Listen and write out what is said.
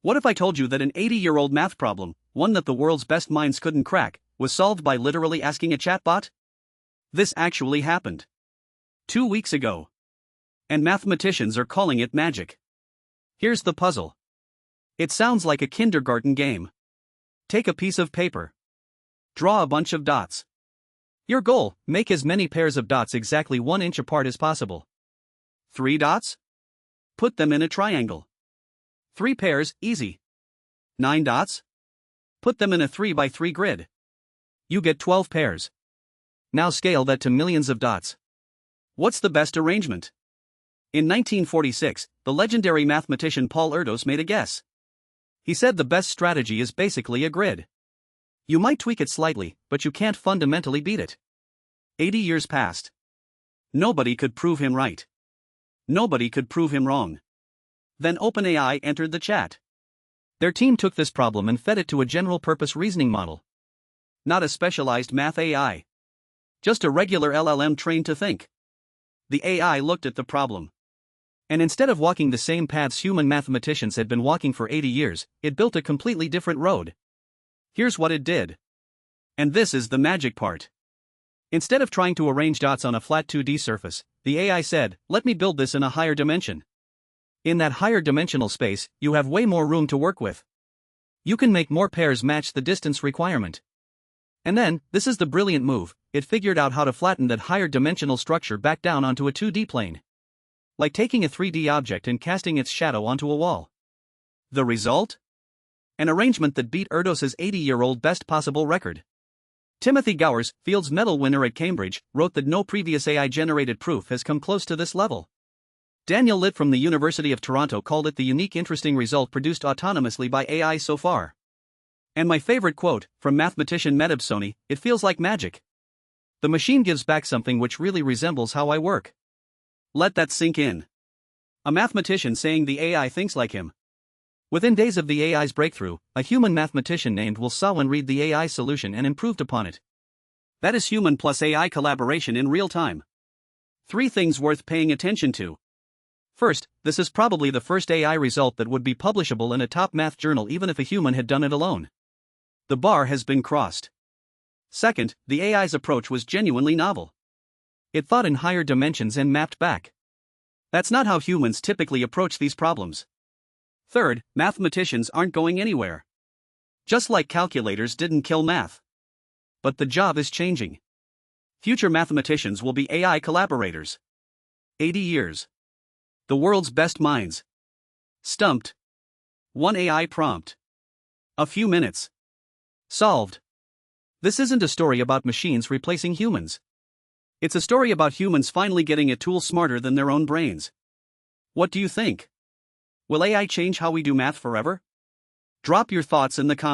What if I told you that an 80-year-old math problem, one that the world's best minds couldn't crack, was solved by literally asking a chatbot? This actually happened 2 weeks ago. And mathematicians are calling it magic. Here's the puzzle. It sounds like a kindergarten game. Take a piece of paper. Draw a bunch of dots. Your goal: make as many pairs of dots exactly 1 inch apart as possible. 3 dots? Put them in a triangle. 3 pairs, easy. 9 dots? Put them in a 3 by 3 grid. You get 12 pairs. Now scale that to millions of dots. What's the best arrangement? In 1946, the legendary mathematician Paul Erdos made a guess. He said the best strategy is basically a grid. You might tweak it slightly, but you can't fundamentally beat it. 80 years passed. Nobody could prove him right. Nobody could prove him wrong. Then OpenAI entered the chat. Their team took this problem and fed it to a general-purpose reasoning model. Not a specialized math AI. Just a regular LLM trained to think. The AI looked at the problem. And instead of walking the same paths human mathematicians had been walking for 80 years, it built a completely different road. Here's what it did. And this is the magic part. Instead of trying to arrange dots on a flat 2D surface, the AI said, "Let me build this in a higher dimension." In that higher dimensional space, you have way more room to work with. You can make more pairs match the distance requirement. And then, this is the brilliant move, it figured out how to flatten that higher dimensional structure back down onto a 2D plane. Like taking a 3D object and casting its shadow onto a wall. The result? An arrangement that beat Erdos's 80-year-old best possible record. Timothy Gowers, Fields Medal winner at Cambridge, wrote that no previous AI-generated proof has come close to this level. Daniel Litt from the University of Toronto called it the unique interesting result produced autonomously by AI so far. And my favorite quote, from mathematician Mehtab Soni, "It feels like magic. The machine gives back something which really resembles how I work." Let that sink in. A mathematician saying the AI thinks like him. Within days of the AI's breakthrough, a human mathematician named Will Sawin read the AI solution and improved upon it. That is human plus AI collaboration in real time. 3 things worth paying attention to. First, this is probably the first AI result that would be publishable in a top math journal even if a human had done it alone. The bar has been crossed. Second, the AI's approach was genuinely novel. It thought in higher dimensions and mapped back. That's not how humans typically approach these problems. Third, mathematicians aren't going anywhere. Just like calculators didn't kill math. But the job is changing. Future mathematicians will be AI collaborators. 80 years. The world's best minds. Stumped. 1 AI prompt. A few minutes. Solved. This isn't a story about machines replacing humans. It's a story about humans finally getting a tool smarter than their own brains. What do you think? Will AI change how we do math forever? Drop your thoughts in the comments.